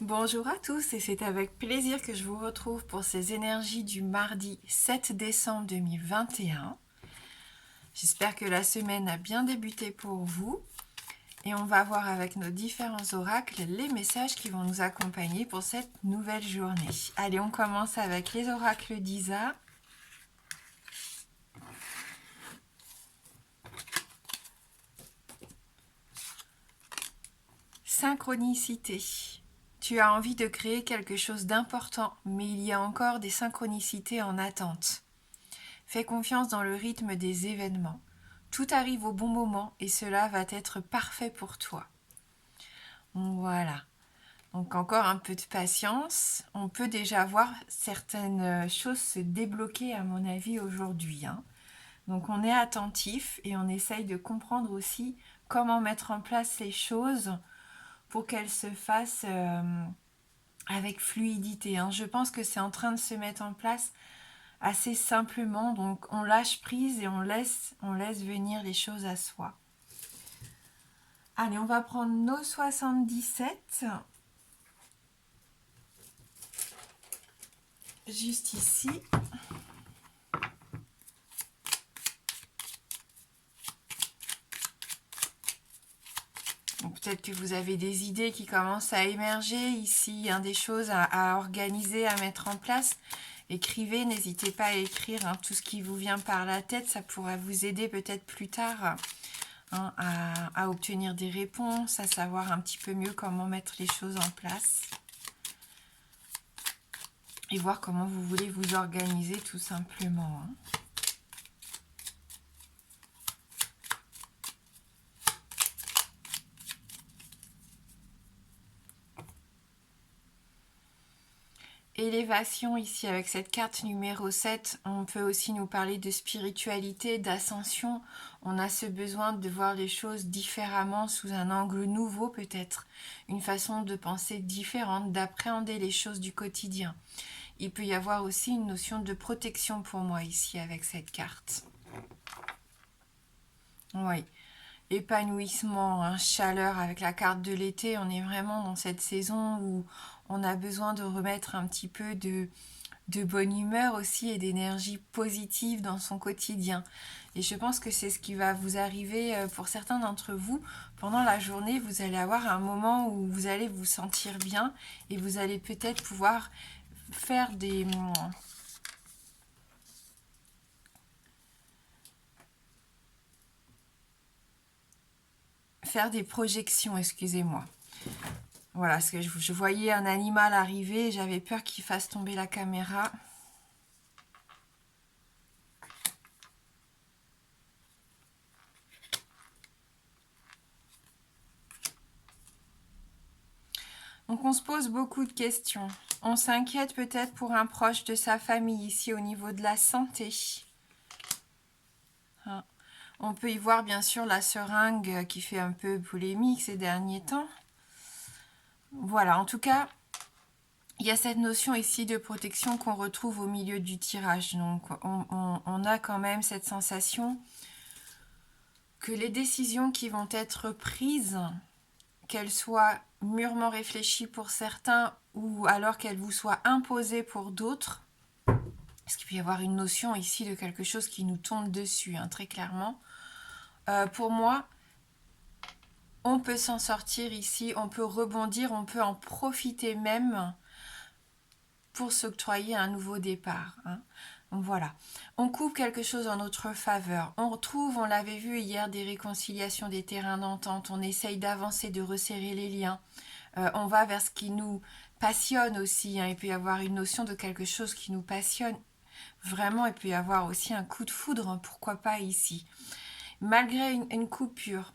Bonjour à tous et c'est avec plaisir que je vous retrouve pour ces énergies du mardi 7 décembre 2021. J'espère que la semaine a bien débuté pour vous et on va voir avec nos différents oracles les messages qui vont nous accompagner pour cette nouvelle journée. Allez, on commence avec les oracles d'Isa. Synchronicité. Tu as envie de créer quelque chose d'important, mais il y a encore des synchronicités en attente. Fais confiance dans le rythme des événements. Tout arrive au bon moment et cela va être parfait pour toi. Voilà. Donc encore un peu de patience. On peut déjà voir certaines choses se débloquer à mon avis aujourd'hui. Donc on est attentif et on essaye de comprendre aussi comment mettre en place les choses pour qu'elles se fassent avec fluidité. Je pense que c'est en train de se mettre en place assez simplement. Donc on lâche prise et on laisse venir les choses à soi. Allez, on va prendre nos 77. Juste ici. Peut-être que vous avez des idées qui commencent à émerger ici, des choses à organiser, à mettre en place. Écrivez, n'hésitez pas à écrire tout ce qui vous vient par la tête, ça pourra vous aider peut-être plus tard à obtenir des réponses, à savoir un petit peu mieux comment mettre les choses en place et voir comment vous voulez vous organiser tout simplement. Élévation ici avec cette carte numéro 7, on peut aussi nous parler de spiritualité, d'ascension. On a ce besoin de voir les choses différemment, sous un angle nouveau peut-être, une façon de penser différente, d'appréhender les choses du quotidien. Il peut y avoir aussi une notion de protection pour moi ici avec cette carte. Oui, épanouissement, chaleur avec la carte de l'été, on est vraiment dans cette saison où on a besoin de remettre un petit peu de bonne humeur aussi et d'énergie positive dans son quotidien. Et je pense que c'est ce qui va vous arriver pour certains d'entre vous. Pendant la journée, vous allez avoir un moment où vous allez vous sentir bien et vous allez peut-être pouvoir faire des projections, excusez-moi. Voilà, parce que je voyais un animal arriver et j'avais peur qu'il fasse tomber la caméra. Donc on se pose beaucoup de questions. On s'inquiète peut-être pour un proche de sa famille ici au niveau de la santé. On peut y voir bien sûr la seringue qui fait un peu polémique ces derniers temps. Voilà, en tout cas, il y a cette notion ici de protection qu'on retrouve au milieu du tirage. Donc on a quand même cette sensation que les décisions qui vont être prises, qu'elles soient mûrement réfléchies pour certains ou alors qu'elles vous soient imposées pour d'autres, parce qu'il peut y avoir une notion ici de quelque chose qui nous tombe dessus, très clairement. Pour moi, on peut s'en sortir ici, on peut rebondir, on peut en profiter même pour s'octroyer un nouveau départ. Voilà. On coupe quelque chose en notre faveur. On retrouve, on l'avait vu hier, des réconciliations, des terrains d'entente. On essaye d'avancer, de resserrer les liens. On va vers ce qui nous passionne aussi. Il peut y avoir une notion de quelque chose qui nous passionne. Vraiment, il peut y avoir aussi un coup de foudre, pourquoi pas ici. Malgré une coupure,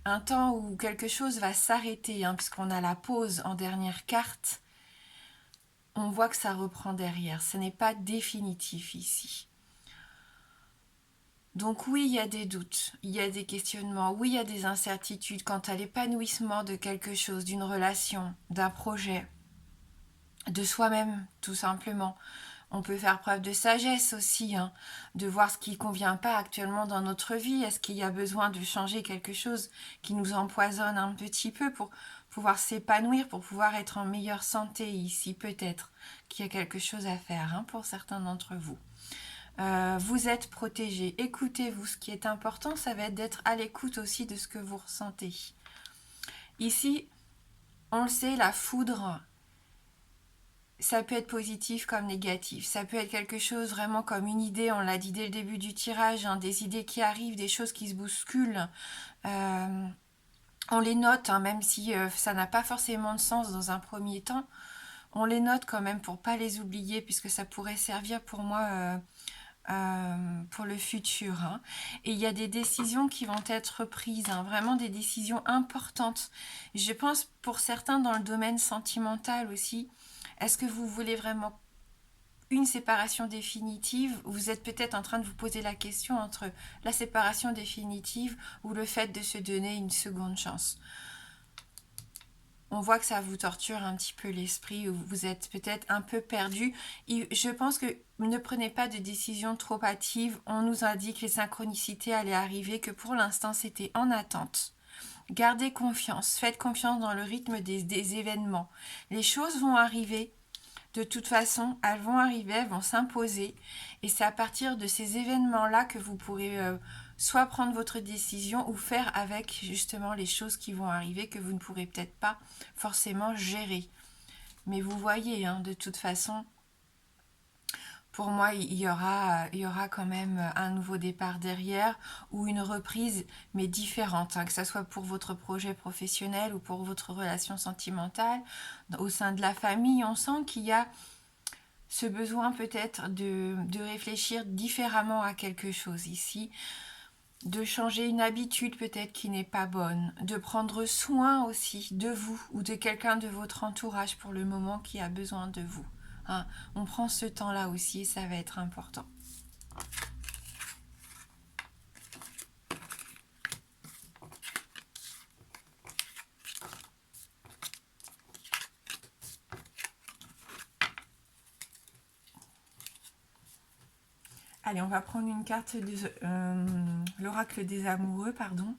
un temps où quelque chose va s'arrêter, puisqu'on a la pause en dernière carte, on voit que ça reprend derrière. Ce n'est pas définitif ici. Donc oui, il y a des doutes, il y a des questionnements, oui, il y a des incertitudes quant à l'épanouissement de quelque chose, d'une relation, d'un projet, de soi-même, tout simplement. On peut faire preuve de sagesse aussi, de voir ce qui ne convient pas actuellement dans notre vie. Est-ce qu'il y a besoin de changer quelque chose qui nous empoisonne un petit peu pour pouvoir s'épanouir, pour pouvoir être en meilleure santé ici, peut-être qu'il y a quelque chose à faire hein, pour certains d'entre vous. Vous êtes protégé, écoutez-vous, ce qui est important, ça va être d'être à l'écoute aussi de ce que vous ressentez. Ici, on le sait, la foudre, ça peut être positif comme négatif, ça peut être quelque chose vraiment comme une idée, on l'a dit dès le début du tirage, hein, des idées qui arrivent, des choses qui se bousculent, on les note, hein, même si ça n'a pas forcément de sens dans un premier temps, on les note quand même pour pas les oublier, puisque ça pourrait servir pour moi pour le futur. Hein. Et il y a des décisions qui vont être prises, hein, vraiment des décisions importantes. Je pense pour certains dans le domaine sentimental aussi. Est-ce que vous voulez vraiment une séparation définitive? Vous êtes peut-être en train de vous poser la question entre la séparation définitive ou le fait de se donner une seconde chance. On voit que ça vous torture un petit peu l'esprit, ou vous êtes peut-être un peu perdu. Et je pense que ne prenez pas de décision trop hâtive. On nous a dit que les synchronicités allaient arriver, que pour l'instant c'était en attente. Gardez confiance, faites confiance dans le rythme des événements. Les choses vont arriver. De toute façon, elles vont arriver, elles vont s'imposer. Et c'est à partir de ces événements-là que vous pourrez soit prendre votre décision ou faire avec justement les choses qui vont arriver que vous ne pourrez peut-être pas forcément gérer. Mais vous voyez, hein, de toute façon, pour moi, il y aura quand même un nouveau départ derrière ou une reprise, mais différente, hein, que ce soit pour votre projet professionnel ou pour votre relation sentimentale. Au sein de la famille, on sent qu'il y a ce besoin peut-être de réfléchir différemment à quelque chose ici, de changer une habitude peut-être qui n'est pas bonne, de prendre soin aussi de vous ou de quelqu'un de votre entourage pour le moment qui a besoin de vous. Hein, on prend ce temps-là aussi et ça va être important. Allez, on va prendre une carte de l'oracle des amoureux, pardon.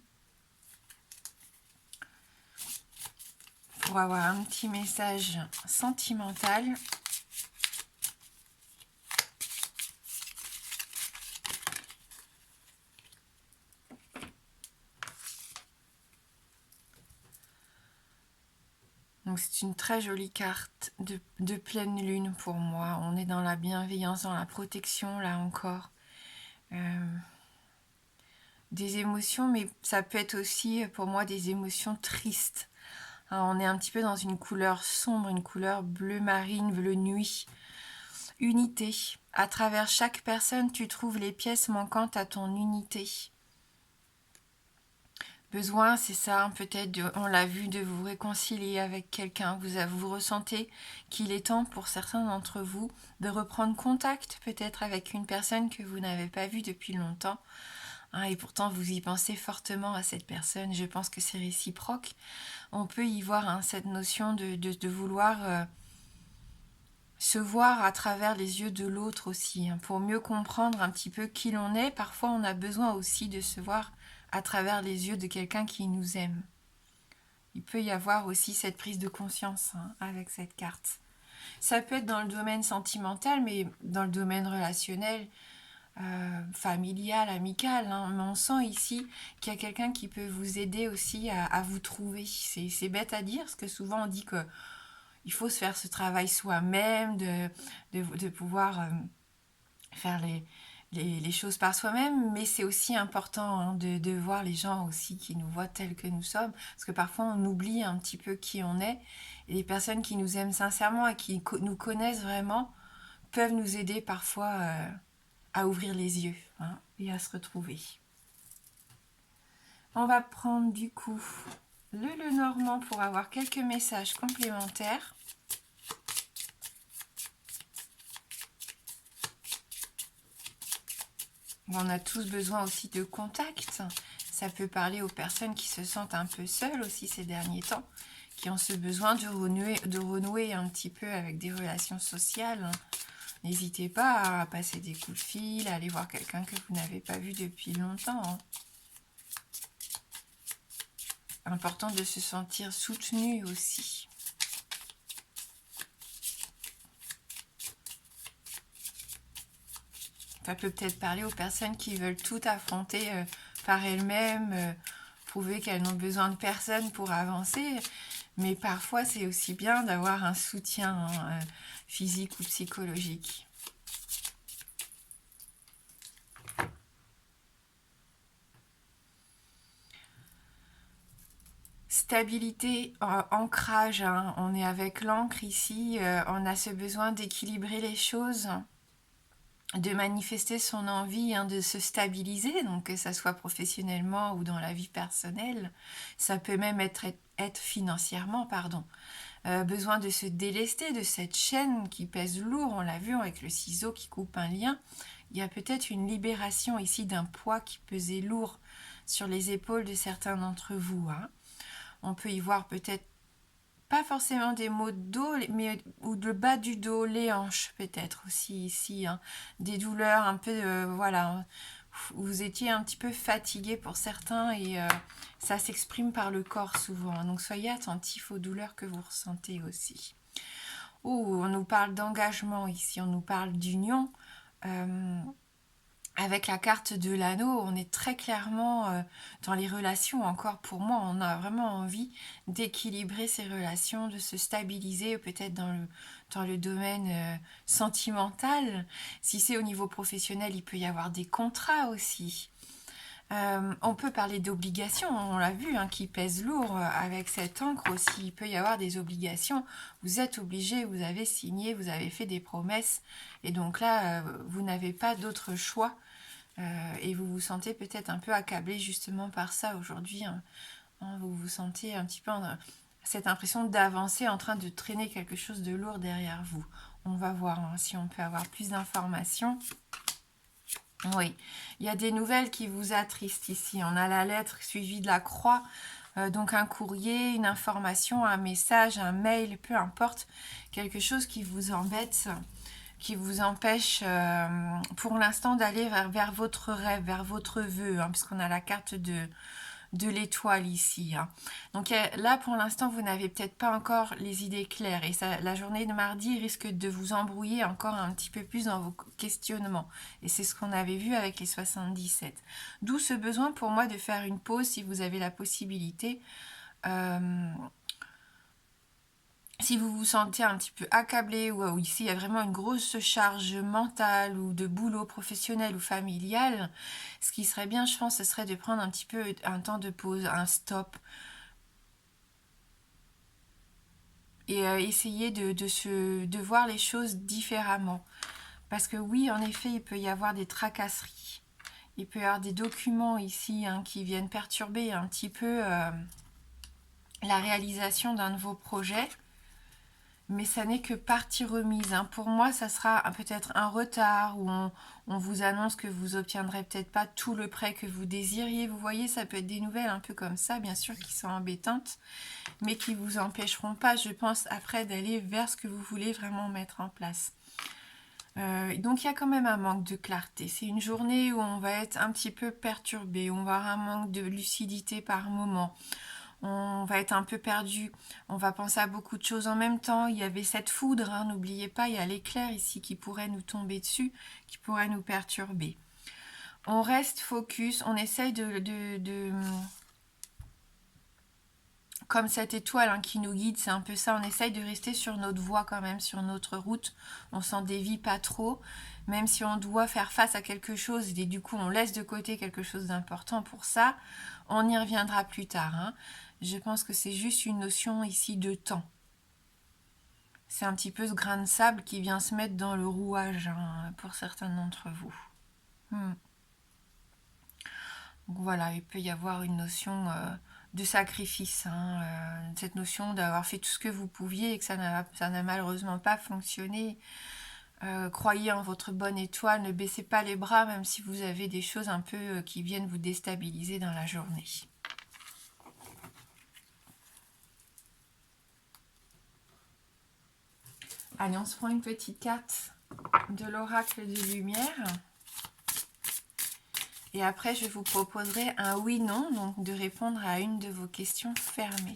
Pour avoir un petit message sentimental. Donc c'est une très jolie carte de pleine lune pour moi. On est dans la bienveillance, dans la protection, là encore. Des émotions, mais ça peut être aussi pour moi des émotions tristes. Hein, on est un petit peu dans une couleur sombre, une couleur bleu marine, bleu nuit. Unité. À travers chaque personne, tu trouves les pièces manquantes à ton unité. Besoin, c'est ça, peut-être, on l'a vu, de vous réconcilier avec quelqu'un. Vous ressentez qu'il est temps pour certains d'entre vous de reprendre contact peut-être avec une personne que vous n'avez pas vue depuis longtemps. Hein, et pourtant, vous y pensez fortement à cette personne. Je pense que c'est réciproque. On peut y voir hein, cette notion de vouloir se voir à travers les yeux de l'autre aussi, hein, pour mieux comprendre un petit peu qui l'on est. Parfois, on a besoin aussi de se voir à travers les yeux de quelqu'un qui nous aime. Il peut y avoir aussi cette prise de conscience hein, avec cette carte. Ça peut être dans le domaine sentimental, mais dans le domaine relationnel, familial, amical. Hein. Mais on sent ici qu'il y a quelqu'un qui peut vous aider aussi à vous trouver. C'est bête à dire, parce que souvent on dit que il faut se faire ce travail soi-même, de pouvoir faire les choses par soi-même, mais c'est aussi important hein, de voir les gens aussi qui nous voient tels que nous sommes, parce que parfois on oublie un petit peu qui on est, et les personnes qui nous aiment sincèrement et qui nous connaissent vraiment peuvent nous aider parfois à ouvrir les yeux hein, et à se retrouver. On va prendre du coup le Lenormand pour avoir quelques messages complémentaires. On a tous besoin aussi de contact. Ça peut parler aux personnes qui se sentent un peu seules aussi ces derniers temps, qui ont ce besoin de renouer un petit peu avec des relations sociales. N'hésitez pas à passer des coups de fil, à aller voir quelqu'un que vous n'avez pas vu depuis longtemps. important de se sentir soutenu aussi. Ça peut peut-être parler aux personnes qui veulent tout affronter par elles-mêmes, prouver qu'elles n'ont besoin de personne pour avancer. Mais parfois, c'est aussi bien d'avoir un soutien physique ou psychologique. Stabilité, ancrage, hein. On est avec l'encre ici, on a ce besoin d'équilibrer les choses, de manifester son envie de se stabiliser, donc que ça soit professionnellement ou dans la vie personnelle. Ça peut même être financièrement, pardon. Besoin de se délester de cette chaîne qui pèse lourd, on l'a vu avec le ciseau qui coupe un lien. Il y a peut-être une libération ici d'un poids qui pesait lourd sur les épaules de certains d'entre vous. On peut y voir peut-être pas forcément des maux de dos, mais ou le bas du dos, les hanches peut-être aussi ici, des douleurs un peu, voilà, vous étiez un petit peu fatigué pour certains et ça s'exprime par le corps souvent. Donc soyez attentifs aux douleurs que vous ressentez aussi. On nous parle d'engagement ici, on nous parle d'union. Avec la carte de l'anneau, on est très clairement dans les relations. Encore pour moi, on a vraiment envie d'équilibrer ces relations, de se stabiliser peut-être dans le domaine sentimental. Si c'est au niveau professionnel, il peut y avoir des contrats aussi. On peut parler d'obligations, on l'a vu, qui pèsent lourd avec cette encre aussi. Il peut y avoir des obligations. Vous êtes obligé, vous avez signé, vous avez fait des promesses. Et donc là, vous n'avez pas d'autre choix. Et vous vous sentez peut-être un peu accablé justement par ça aujourd'hui. Vous vous sentez un petit peu cette impression d'avancer en train de traîner quelque chose de lourd derrière vous. On va voir si on peut avoir plus d'informations. Oui, il y a des nouvelles qui vous attristent ici. On a la lettre suivie de la croix, donc un courrier, une information, un message, un mail, peu importe, quelque chose qui vous embête, qui vous empêche pour l'instant d'aller vers votre rêve, vers votre vœu, puisqu'on a la carte de l'étoile ici. Donc là, pour l'instant, vous n'avez peut-être pas encore les idées claires. Et ça, la journée de mardi risque de vous embrouiller encore un petit peu plus dans vos questionnements. Et c'est ce qu'on avait vu avec les 77. D'où ce besoin pour moi de faire une pause si vous avez la possibilité. Si vous vous sentez un petit peu accablé ou ici il y a vraiment une grosse charge mentale ou de boulot professionnel ou familial, ce qui serait bien, je pense, ce serait de prendre un petit peu un temps de pause, un stop. Et essayer de voir les choses différemment. Parce que oui, en effet, il peut y avoir des tracasseries. Il peut y avoir des documents ici qui viennent perturber un petit peu la réalisation d'un de vos projets. Mais ça n'est que partie remise. Pour moi, ça sera peut-être un retard où on vous annonce que vous obtiendrez peut-être pas tout le prêt que vous désiriez. Vous voyez, ça peut être des nouvelles un peu comme ça, bien sûr, qui sont embêtantes, mais qui vous empêcheront pas, je pense, après d'aller vers ce que vous voulez vraiment mettre en place. Donc il y a quand même un manque de clarté. C'est une journée où on va être un petit peu perturbé, on va avoir un manque de lucidité par moment. On va être un peu perdu, on va penser à beaucoup de choses en même temps. Il y avait cette foudre, n'oubliez pas, il y a l'éclair ici qui pourrait nous tomber dessus, qui pourrait nous perturber. On reste focus, on essaye de comme cette étoile qui nous guide, c'est un peu ça, on essaye de rester sur notre voie quand même, sur notre route, on s'en dévie pas trop, même si on doit faire face à quelque chose et du coup on laisse de côté quelque chose d'important pour ça, on y reviendra plus tard. Je pense que c'est juste une notion ici de temps. C'est un petit peu ce grain de sable qui vient se mettre dans le rouage pour certains d'entre vous. Donc voilà, il peut y avoir une notion de sacrifice, cette notion d'avoir fait tout ce que vous pouviez et que ça n'a malheureusement pas fonctionné. Croyez en votre bonne étoile, ne baissez pas les bras même si vous avez des choses un peu qui viennent vous déstabiliser dans la journée. Allez, on se prend une petite carte de l'oracle de lumière. Et après, je vous proposerai un oui-non, donc de répondre à une de vos questions fermées.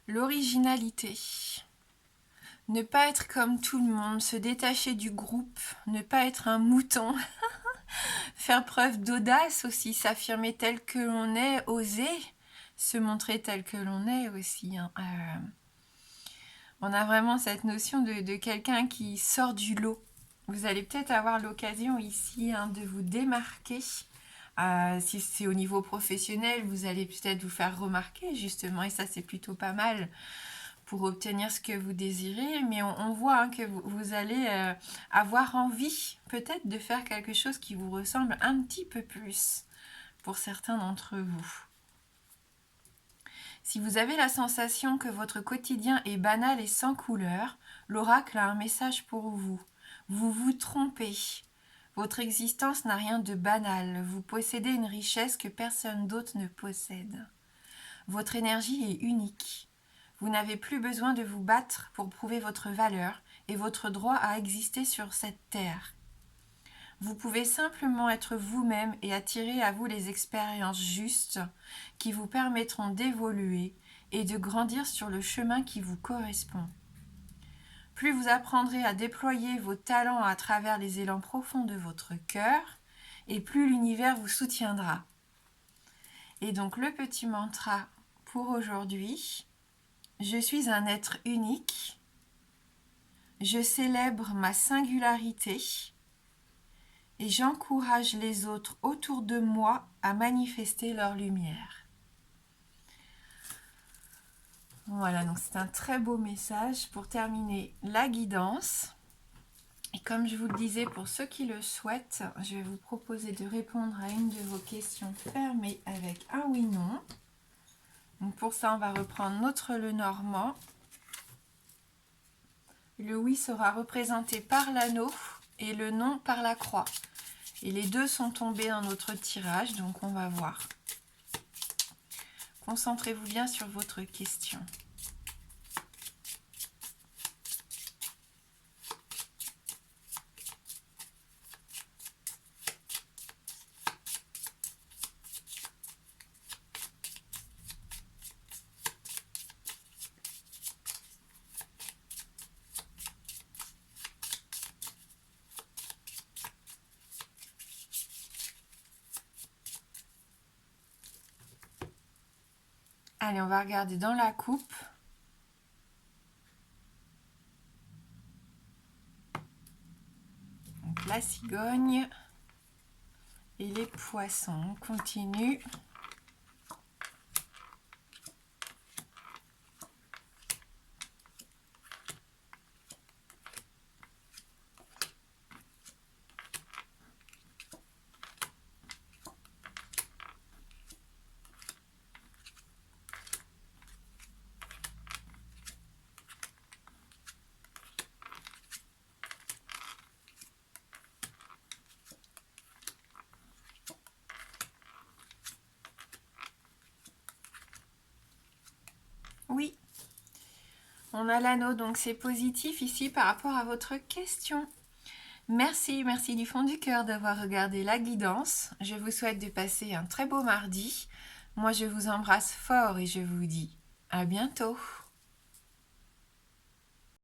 L'originalité. Ne pas être comme tout le monde, se détacher du groupe, ne pas être un mouton. Faire preuve d'audace aussi, s'affirmer tel que l'on est, oser se montrer tel que l'on est aussi. On a vraiment cette notion de quelqu'un qui sort du lot. Vous allez peut-être avoir l'occasion ici de vous démarquer. Si c'est au niveau professionnel, vous allez peut-être vous faire remarquer justement, et ça c'est plutôt pas mal pour obtenir ce que vous désirez, mais on voit que vous allez avoir envie peut-être de faire quelque chose qui vous ressemble un petit peu plus pour certains d'entre vous. Si vous avez la sensation que votre quotidien est banal et sans couleur, l'oracle a un message pour vous. Vous vous trompez. Votre existence n'a rien de banal. Vous possédez une richesse que personne d'autre ne possède. Votre énergie est unique. Vous n'avez plus besoin de vous battre pour prouver votre valeur et votre droit à exister sur cette terre. Vous pouvez simplement être vous-même et attirer à vous les expériences justes qui vous permettront d'évoluer et de grandir sur le chemin qui vous correspond. Plus vous apprendrez à déployer vos talents à travers les élans profonds de votre cœur, et plus l'univers vous soutiendra. Et donc le petit mantra pour aujourd'hui, je suis un être unique, je célèbre ma singularité, et j'encourage les autres autour de moi à manifester leur lumière. Voilà, donc c'est un très beau message pour terminer la guidance. Et comme je vous le disais, pour ceux qui le souhaitent, je vais vous proposer de répondre à une de vos questions fermées avec un oui-non. Donc pour ça, on va reprendre notre Lenormand. Le oui sera représenté par l'anneau et le non par la croix. Et les deux sont tombés dans notre tirage, donc on va voir. Concentrez-vous bien sur votre question. Allez, on va regarder dans la coupe. Donc la cigogne et les poissons. On continue. Oui, on a l'anneau, donc c'est positif ici par rapport à votre question. Merci du fond du cœur d'avoir regardé la guidance. Je vous souhaite de passer un très beau mardi. Moi, je vous embrasse fort et je vous dis à bientôt.